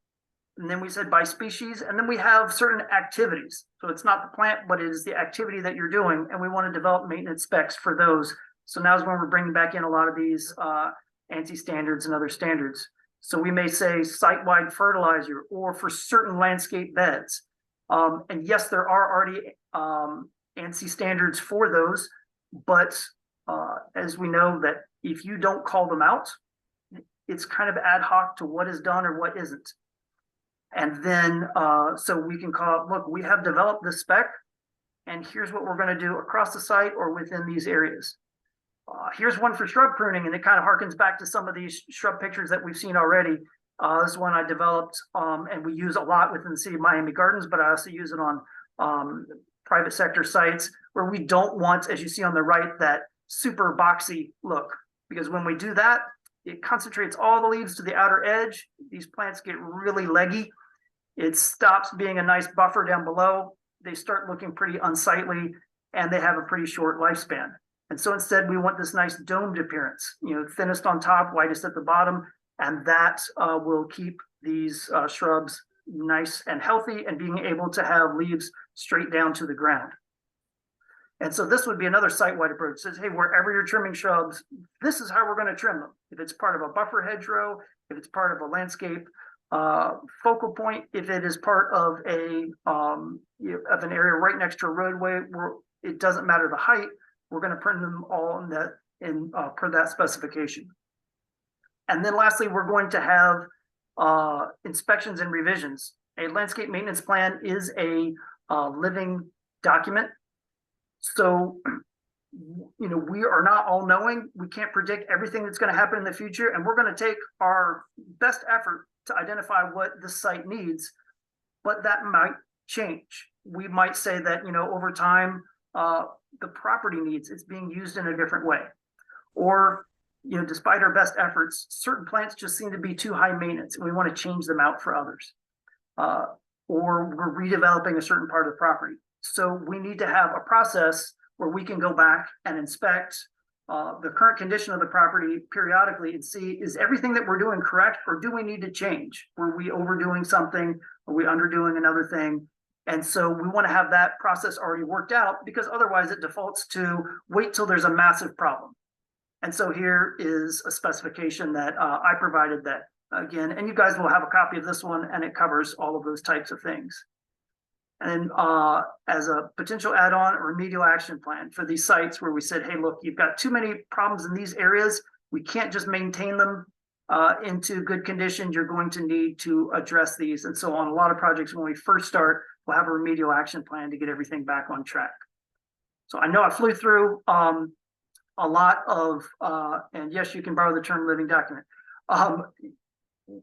and then we said by species, and then we have certain activities. So it's not the plant, but it is the activity that you're doing, and we want to develop maintenance specs for those. So now is when we're bringing back in a lot of these ANSI standards and other standards. So we may say site-wide fertilizer or for certain landscape beds. And yes, there are already ANSI standards for those, but as we know that if you don't call them out, it's kind of ad hoc to what is done or what isn't. And then, so we can call it, look, we have developed this spec, and here's what we're going to do across the site or within these areas. Here's one for shrub pruning, and it kind of harkens back to some of these shrub pictures that we've seen already. This one I developed, and we use a lot within the city of Miami Gardens, but I also use it on private sector sites where we don't want, as you see on the right, that super boxy look. Because when we do that, it concentrates all the leaves to the outer edge. These plants get really leggy. It stops being a nice buffer down below. They start looking pretty unsightly, and they have a pretty short lifespan. And so instead, we want this nice domed appearance, thinnest on top, widest at the bottom, and that will keep these shrubs nice and healthy and being able to have leaves straight down to the ground. And so this would be another site-wide approach. It says, hey, wherever you're trimming shrubs, this is how we're going to trim them. If it's part of a buffer hedgerow, if it's part of a landscape focal point, if it is part of a of an area right next to a roadway where it doesn't matter the height, we're going to print them all in that per that specification. And then lastly, we're going to have inspections and revisions. A landscape maintenance plan is a living document. So, we are not all knowing. We can't predict everything that's going to happen in the future. And we're going to take our best effort to identify what the site needs, but that might change. We might say that, over time, the property needs, it's being used in a different way. Or, despite our best efforts, certain plants just seem to be too high maintenance and we want to change them out for others. Or we're redeveloping a certain part of the property. So we need to have a process where we can go back and inspect the current condition of the property periodically and see, is everything that we're doing correct, or do we need to change? Were we overdoing something? Are we underdoing another thing? And so we want to have that process already worked out, because otherwise it defaults to wait till there's a massive problem. And so here is a specification that I provided that, again, and you guys will have a copy of this one, and it covers all of those types of things. And as a potential add-on, a remedial action plan for these sites where we said, hey, look, you've got too many problems in these areas. We can't just maintain them into good condition. You're going to need to address these. And so on a lot of projects, when we first start, we'll have a remedial action plan to get everything back on track. So I know I flew through a lot of, and yes, you can borrow the term living document.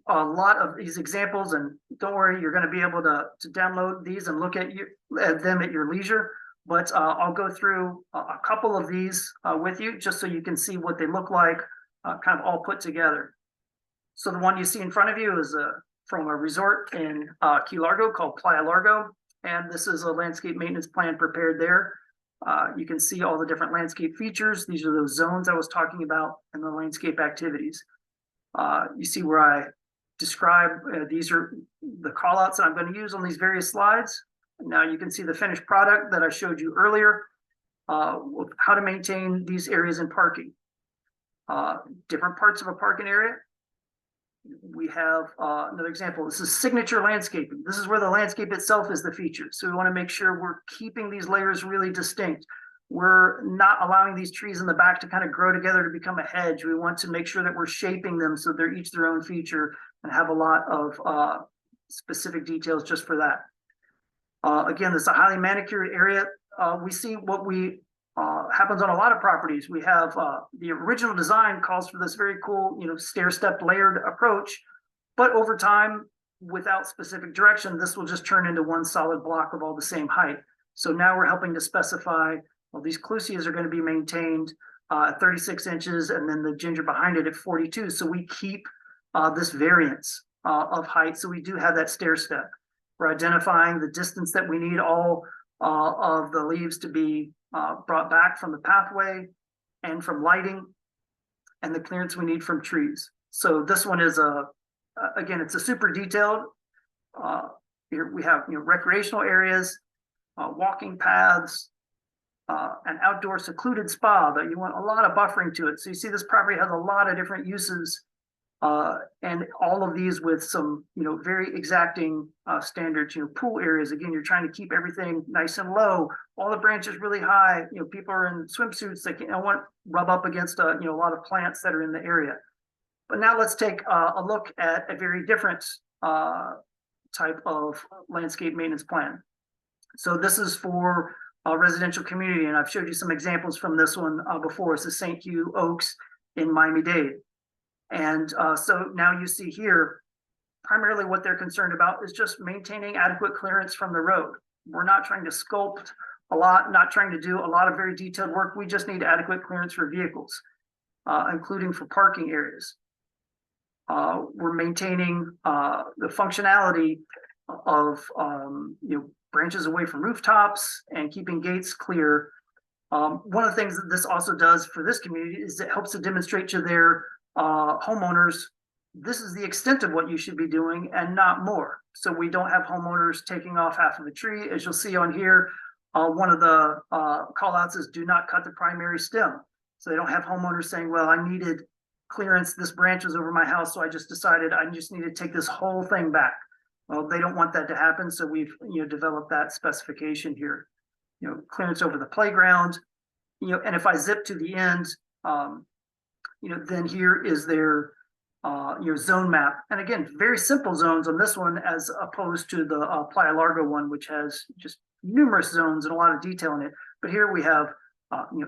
A lot of these examples, and don't worry, you're going to be able to download these and look at them at your leisure. But I'll go through a couple of these with you just so you can see what they look like. kind of all put together. So the one you see in front of you is from a resort in Key Largo called Playa Largo. And this is a landscape maintenance plan prepared there. You can see all the different landscape features. These are those zones I was talking about and the landscape activities. You see where I describe, these are the call outs that I'm going to use on these various slides. Now you can see the finished product that I showed you earlier, how to maintain these areas in parking. Different parts of a parking area. We have another example. This is signature landscaping. This is where the landscape itself is the feature. So we want to make sure we're keeping these layers really distinct. We're not allowing these trees in the back to kind of grow together to become a hedge. We want to make sure that we're shaping them so they're each their own feature and have a lot of specific details just for that. Again, this is a highly manicured area. We see what happens on a lot of properties. We have the original design calls for this very cool, stair-step layered approach, but over time, without specific direction, this will just turn into one solid block of all the same height. So now we're helping to specify, well, these clusias are going to be maintained at 36 inches, and then the ginger behind it at 42. So we keep this variance of height. So we do have that stair-step. We're identifying the distance that we need all of the leaves to be brought back from the pathway and from lighting, and the clearance we need from trees. So this one is again, it's a super detailed. Here we have recreational areas, walking paths, an outdoor secluded spa that you want a lot of buffering to it. So you see this property has a lot of different uses, and all of these with some very exacting standards. Pool areas, again, you're trying to keep everything nice and low, all the branches really high. People are in swimsuits, they don't want rub up against a lot of plants that are in the area. But now let's take a look at a very different type of landscape maintenance plan. So this is for a residential community, and I've showed you some examples from this one before. It's the St. Hugh Oaks in Miami-Dade. And so now you see here, primarily what they're concerned about is just maintaining adequate clearance from the road. We're not trying to sculpt a lot, not trying to do a lot of very detailed work. We just need adequate clearance for vehicles, including for parking areas. We're maintaining the functionality of branches away from rooftops and keeping gates clear. One of the things that this also does for this community is it helps to demonstrate to their homeowners, this is the extent of what you should be doing and not more. So we don't have homeowners taking off half of a tree. As you'll see on here, one of the call outs is do not cut the primary stem. So they don't have homeowners saying, well, I needed clearance, this branch was over my house, so I just decided I just need to take this whole thing back. Well, they don't want that to happen, so we've developed that specification here. Clearance over the playground, and if I zip to the end, then here is their zone map. And again, very simple zones on this one as opposed to the Playa Largo one, which has just numerous zones and a lot of detail in it. But here we have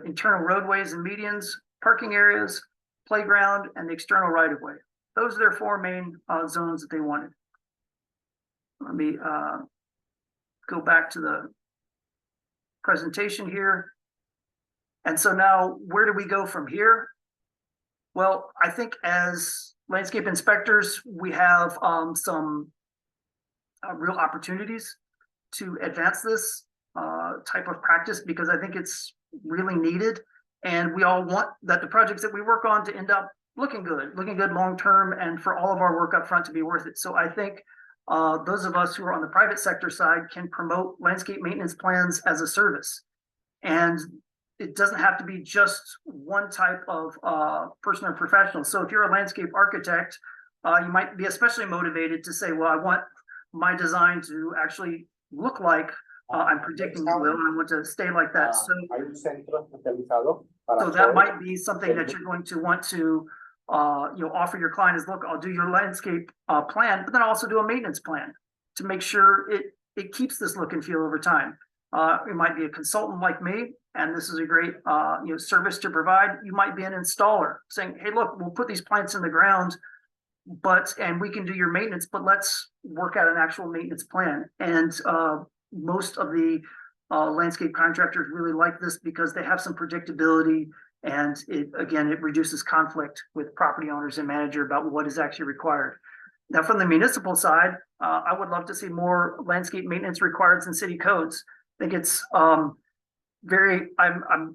internal roadways and medians, parking areas, playground, and the external right-of-way. Those are their four main zones that they wanted. Let me go back to the presentation here. And so now, where do we go from here? Well, I think as landscape inspectors, we have some real opportunities to advance this type of practice, because I think it's really needed. And we all want that the projects that we work on to end up looking good long-term, and for all of our work up front to be worth it. So I think those of us who are on the private sector side can promote landscape maintenance plans as a service. And it doesn't have to be just one type of person or professional. So if you're a landscape architect, you might be especially motivated to say, well, I want my design to actually look like I'm predicting it will, and I want to stay like that. So that might be something that you're going to want to offer your client is, look, I'll do your landscape plan, but then also do a maintenance plan to make sure it keeps this look and feel over time. It might be a consultant like me, and this is a great service to provide. You might be an installer saying, hey, look, we'll put these plants in the ground, and we can do your maintenance, but let's work out an actual maintenance plan. And most of the landscape contractors really like this because they have some predictability, And it reduces conflict with property owners and manager about what is actually required. Now, from the municipal side, I would love to see more landscape maintenance required in city codes. I think it's I'm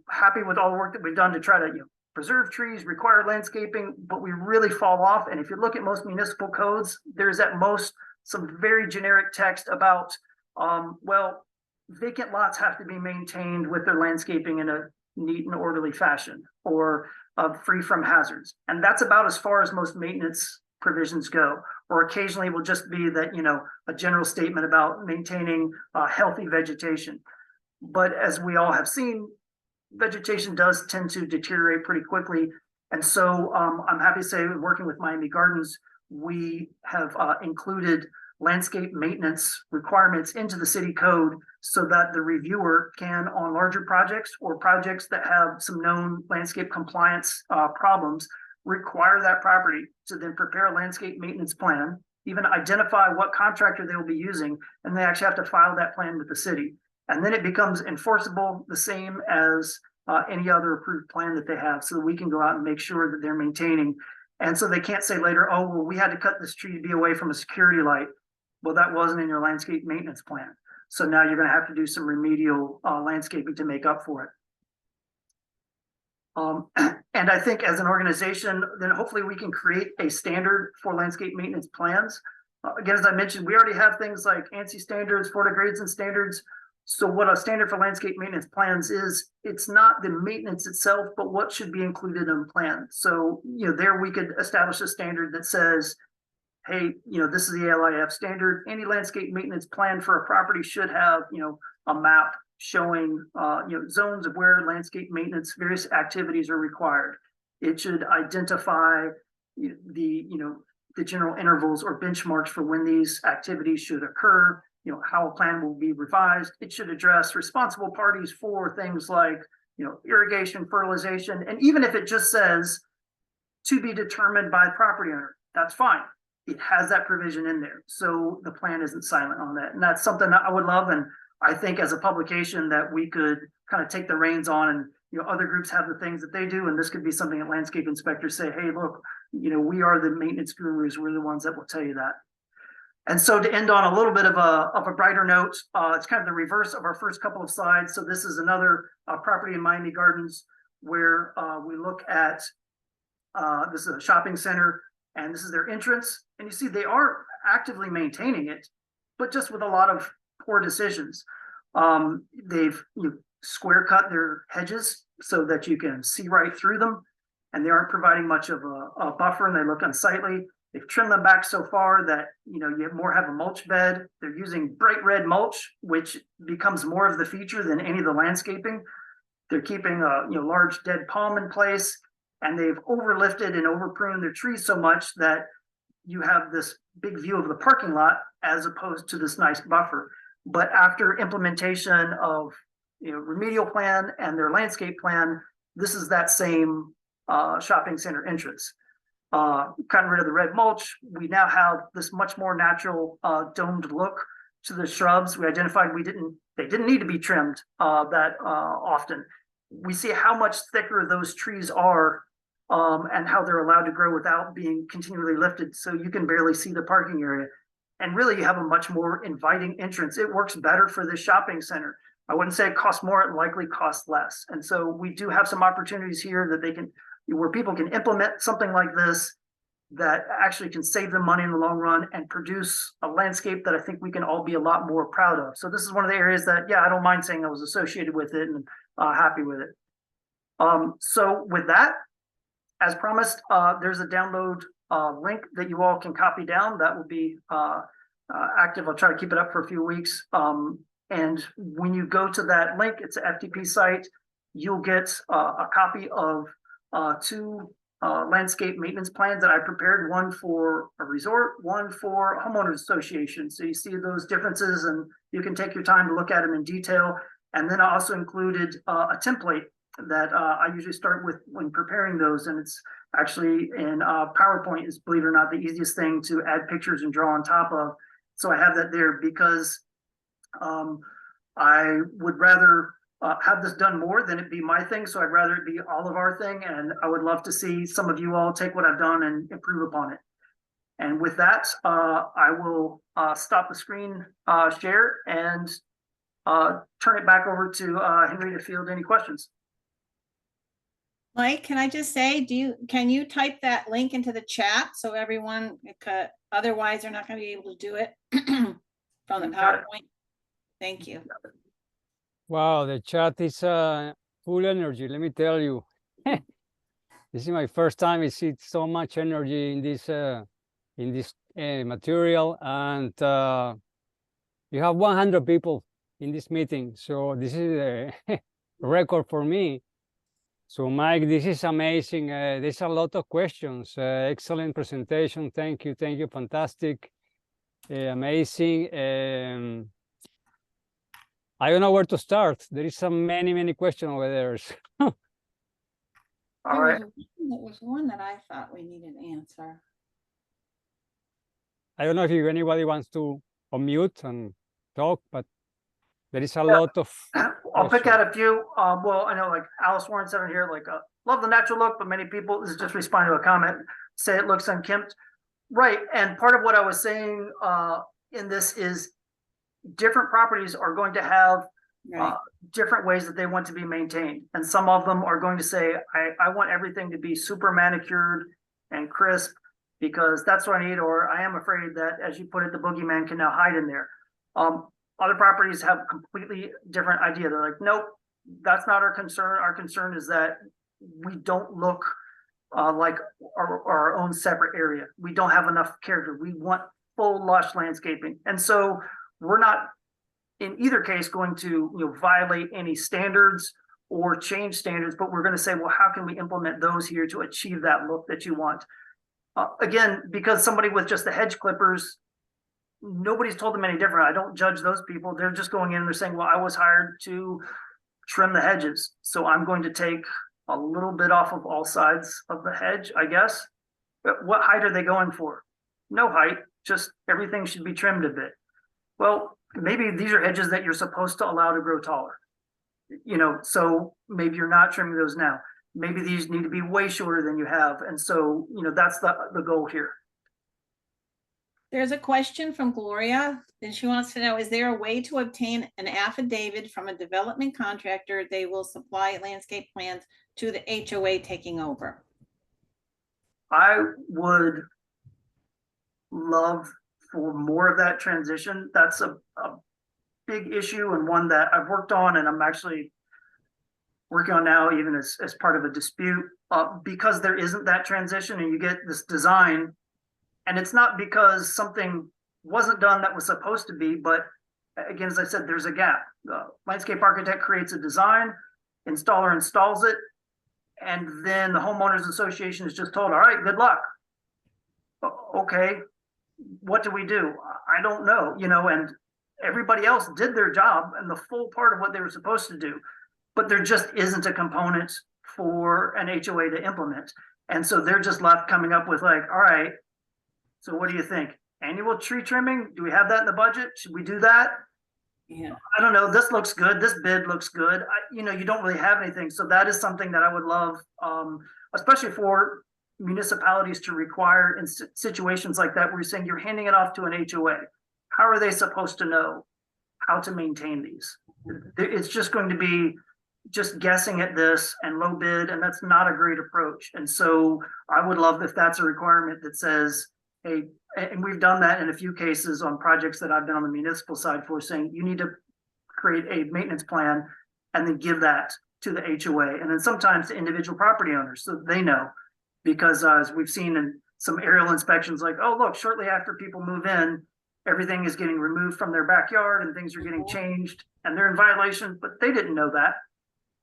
happy with all the work that we've done to try to preserve trees, require landscaping, but we really fall off. And if you look at most municipal codes, there's at most some very generic text about, well, vacant lots have to be maintained with their landscaping in a neat and orderly fashion, or free from hazards. And that's about as far as most maintenance provisions go. Or occasionally will just be that, a general statement about maintaining healthy vegetation. But as we all have seen, vegetation does tend to deteriorate pretty quickly. And so I'm happy to say, working with Miami Gardens, we have included landscape maintenance requirements into the city code so that the reviewer can, on larger projects or projects that have some known landscape compliance problems, require that property to then prepare a landscape maintenance plan, even identify what contractor they will be using, and they actually have to file that plan with the city. And then it becomes enforceable, the same as any other approved plan that they have, so that we can go out and make sure that they're maintaining. And so they can't say later, oh, well, we had to cut this tree to be away from a security light. Well, that wasn't in your landscape maintenance plan. So now you're going to have to do some remedial landscaping to make up for it. And I think as an organization, then hopefully we can create a standard for landscape maintenance plans. Again, as I mentioned, we already have things like ANSI standards, Florida grades and standards. So what a standard for landscape maintenance plans is, it's not the maintenance itself, but what should be included in the plan. So, there we could establish a standard that says, hey, this is the LIF standard. Any landscape maintenance plan for a property should have, a map showing, zones of where landscape maintenance, various activities are required. It should identify the general intervals or benchmarks for when these activities should occur, how a plan will be revised. It should address responsible parties for things like, irrigation, fertilization. And even if it just says to be determined by the property owner, that's fine. It has that provision in there. So the plan isn't silent on that. And that's something that I would love. And I think as a publication that we could kind of take the reins on, and other groups have the things that they do, and this could be something that landscape inspectors say, hey, look, we are the maintenance gurus, we're the ones that will tell you that. And so to end on a little bit of a brighter note, it's kind of the reverse of our first couple of slides. So this is another property in Miami Gardens where we look at, this is a shopping center, and this is their entrance. And you see they are actively maintaining it, but just with a lot of poor decisions. They've square cut their hedges so that you can see right through them, and they aren't providing much of a buffer, and they look unsightly. They've trimmed them back so far that you have a mulch bed. They're using bright red mulch, which becomes more of the feature than any of the landscaping. They're keeping a large dead palm in place, and they've overlifted and overpruned their trees so much that you have this big view of the parking lot as opposed to this nice buffer. But after implementation of remedial plan and their landscape plan, this is that same shopping center entrance. Gotten rid of the red mulch. We now have this much more natural domed look to the shrubs. We identified they didn't need to be trimmed that often. We see how much thicker those trees are and how they're allowed to grow without being continually lifted, so you can barely see the parking area. And really, you have a much more inviting entrance. It works better for this shopping center. I wouldn't say it costs more, it likely costs less. And so we do have some opportunities here that where people can implement something like this that actually can save them money in the long run and produce a landscape that I think we can all be a lot more proud of. So this is one of the areas that, I don't mind saying I was associated with it and happy with it. So with that, as promised, there's a download link that you all can copy down. That will be active. I'll try to keep it up for a few weeks. And when you go to that link, it's an FTP site. You'll get a copy of two landscape maintenance plans that I prepared, one for a resort, one for a homeowners association. So you see those differences and you can take your time to look at them in detail. And then I also included a template that I usually start with when preparing those. And it's actually in PowerPoint is, believe it or not, the easiest thing to add pictures and draw on top of. So I have that there because I would rather have this done more, then it'd be my thing. So I'd rather it be all of our thing. And I would love to see some of you all take what I've done and improve upon it. And with that, I will stop the screen share and turn it back over to Henry to field any questions. Mike, can I just say, can you type that link into the chat so everyone, otherwise they're not going to be able to do it from the PowerPoint? Thank you. Wow, the chat is full energy, let me tell you. This is my first time I see so much energy in this material, and you have 100 people in this meeting, so this is a record for me. So Mike, this is amazing. There's a lot of questions. Excellent presentation. Thank you, fantastic, amazing. I don't know where to start. There is so many questions over there. All right. There was one that I thought we needed an answer. I don't know if anybody wants to unmute and talk, but there is a lot of. I'll pick out a few. Well, I know like Alice Warren said here, like love the natural look, but many people, this is just responding to a comment, say it looks unkempt. Right. And part of what I was saying in this is different properties are going to have different ways that they want to be maintained. And some of them are going to say, I want everything to be super manicured and crisp because that's what I need, or I am afraid that, as you put it, the boogeyman can now hide in there. Other properties have a completely different idea. They're like, nope, that's not our concern. Our concern is that we don't look like our own separate area. We don't have enough character. We want full lush landscaping. And so we're not in either case going to violate any standards or change standards, but we're going to say, well, how can we implement those here to achieve that look that you want? Again, because somebody with just the hedge clippers, nobody's told them any different. I don't judge those people. They're just going in and they're saying, well, I was hired to trim the hedges, so I'm going to take a little bit off of all sides of the hedge, I guess. But what height are they going for? No height, just everything should be trimmed a bit. Well, maybe these are hedges that you're supposed to allow to grow taller. So maybe you're not trimming those now. Maybe these need to be way shorter than you have. And so, that's the goal here. There's a question from Gloria, and she wants to know, is there a way to obtain an affidavit from a development contractor? They will supply landscape plans to the HOA taking over. I would love for more of that transition. That's a big issue and one that I've worked on, and I'm actually working on now, even as part of a dispute, because there isn't that transition and you get this design. And it's not because something wasn't done that was supposed to be, but again, as I said, there's a gap. The landscape architect creates a design, installer installs it, and then the homeowners association is just told, all right, good luck. Okay, what do we do? I don't know, and everybody else did their job and the full part of what they were supposed to do, but there just isn't a component for an HOA to implement. And so they're just left coming up with like, all right, so what do you think? Annual tree trimming? Do we have that in the budget? Should we do that? Yeah. I don't know. This looks good. This bid looks good. You don't really have anything. So that is something that I would love, especially for municipalities to require in situations like that, where you're saying you're handing it off to an HOA. How are they supposed to know how to maintain these? It's just going to be just guessing at this and low bid, and that's not a great approach. And so I would love if that's a requirement that says, hey, and we've done that in a few cases on projects that I've been on the municipal side for, saying you need to create a maintenance plan and then give that to the HOA, and then sometimes to individual property owners so they know, because as we've seen in some aerial inspections, like, oh, look, shortly after people move in, everything is getting removed from their backyard and things are getting changed and they're in violation, but they didn't know that.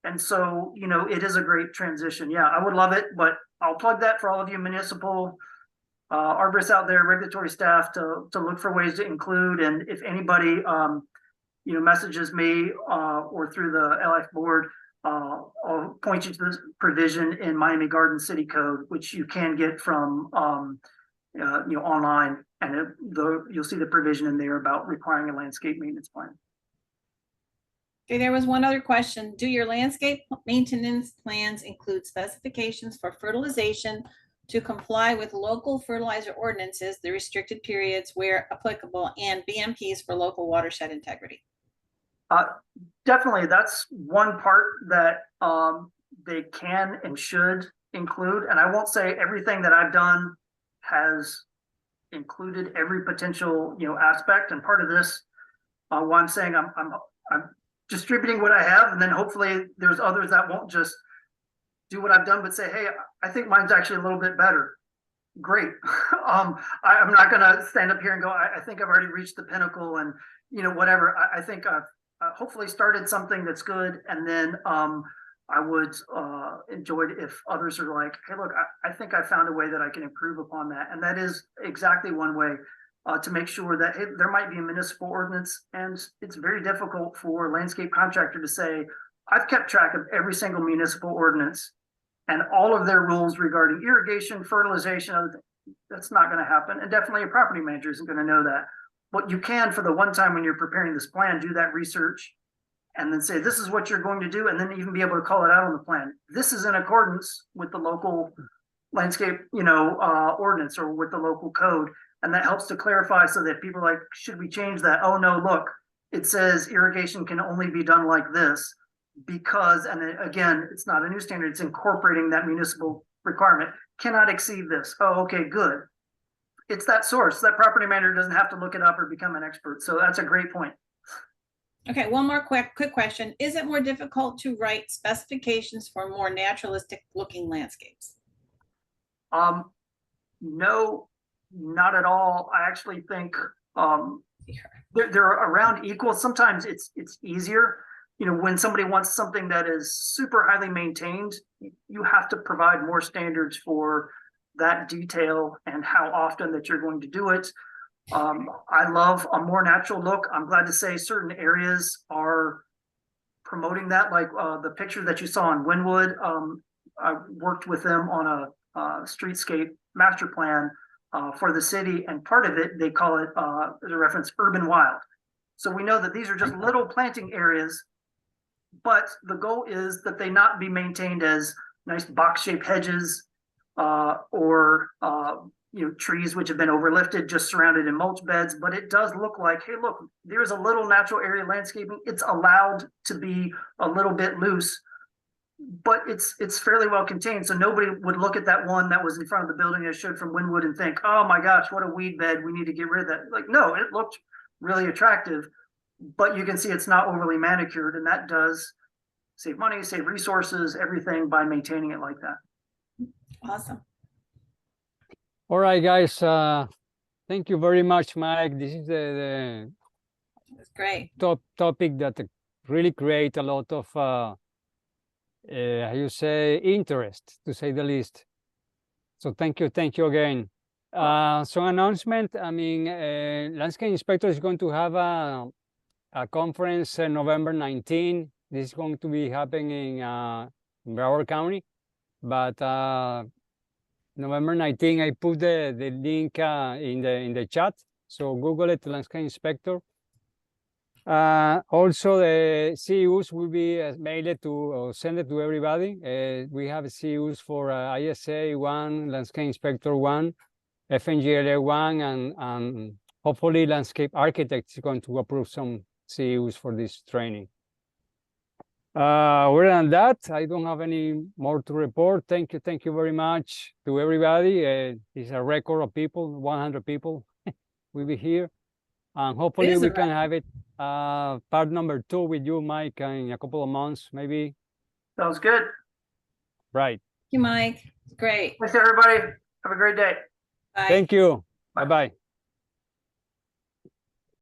And so, it is a great transition. Yeah, I would love it, but I'll plug that for all of you municipal arborists out there, regulatory staff, to look for ways to include. And if anybody, messages me or through the LF board, I'll point you to this provision in Miami Garden City Code, which you can get from, online, and you'll see the provision in there about requiring a landscape maintenance plan. Okay, there was one other question. Do your landscape maintenance plans include specifications for fertilization to comply with local fertilizer ordinances, the restricted periods where applicable, and BMPs for local watershed integrity? Definitely, that's one part that they can and should include. And I won't say everything that I've done has included every potential, aspect. And part of this, why I'm saying I'm distributing what I have, and then hopefully there's others that won't just do what I've done, but say, hey, I think mine's actually a little bit better. Great. I'm not going to stand up here and go, I think I've already reached the pinnacle and, whatever. I think I've hopefully started something that's good. And then I would enjoy it if others are like, hey, look, I think I found a way that I can improve upon that. And that is exactly one way to make sure that, hey, there might be a municipal ordinance, and it's very difficult for a landscape contractor to say, I've kept track of every single municipal ordinance and all of their rules regarding irrigation, fertilization, other things. That's not going to happen. And definitely a property manager isn't going to know that. But you can, for the one time when you're preparing this plan, do that research and then say, this is what you're going to do. And then even be able to call it out on the plan. This is in accordance with the local landscape, ordinance or with the local code. And that helps to clarify so that people are like, should we change that? Oh, no, look, it says irrigation can only be done like this because, and then, again, it's not a new standard. It's incorporating that municipal requirement. Cannot exceed this. Oh, okay, good. It's that source. That property manager doesn't have to look it up or become an expert. So that's a great point. Okay, one more quick question. Is it more difficult to write specifications for more naturalistic looking landscapes? No, not at all. I actually think they're around equal. Sometimes it's easier. When somebody wants something that is super highly maintained, you have to provide more standards for that detail and how often that you're going to do it. I love a more natural look. I'm glad to say certain areas are promoting that, like the picture that you saw in Wynwood. I worked with them on a streetscape master plan for the city, and part of it, they call it, as a reference, urban wild. So we know that these are just little planting areas, but the goal is that they not be maintained as nice box-shaped hedges or trees which have been overlifted, just surrounded in mulch beds. But it does look like, hey, look, there's a little natural area landscaping. It's allowed to be a little bit loose, but it's fairly well contained. So nobody would look at that one that was in front of the building I showed from Wynwood and think, oh my gosh, what a weed bed. We need to get rid of that. Like, no, it looked really attractive, but you can see it's not overly manicured, and that does save money, save resources, everything by maintaining it like that. Awesome. All right, guys. Thank you very much, Mike. This is the That's great. topic that really create a lot of how you say, interest, to say the least. So thank you again. So announcement. I mean, landscape inspector is going to have a conference November 19. This is going to be happening in Broward County, but November 19, I put the link in the chat. So Google it, landscape inspector. Also, the CEUs will be mailed to or send it to everybody. We have CEUs for ISA 1, landscape inspector 1, FNGLA 1, and hopefully landscape architects is going to approve some CEUs for this training. Other than that, I don't have any more to report. Thank you very much to everybody. It's a record of people, 100 people will be here. And hopefully we can have it part number 2 with you, Mike, in a couple of months, maybe. Sounds good. Right. Thank you, Mike. Great. Thanks, everybody. Have a great day. Bye. Thank you. Bye-bye.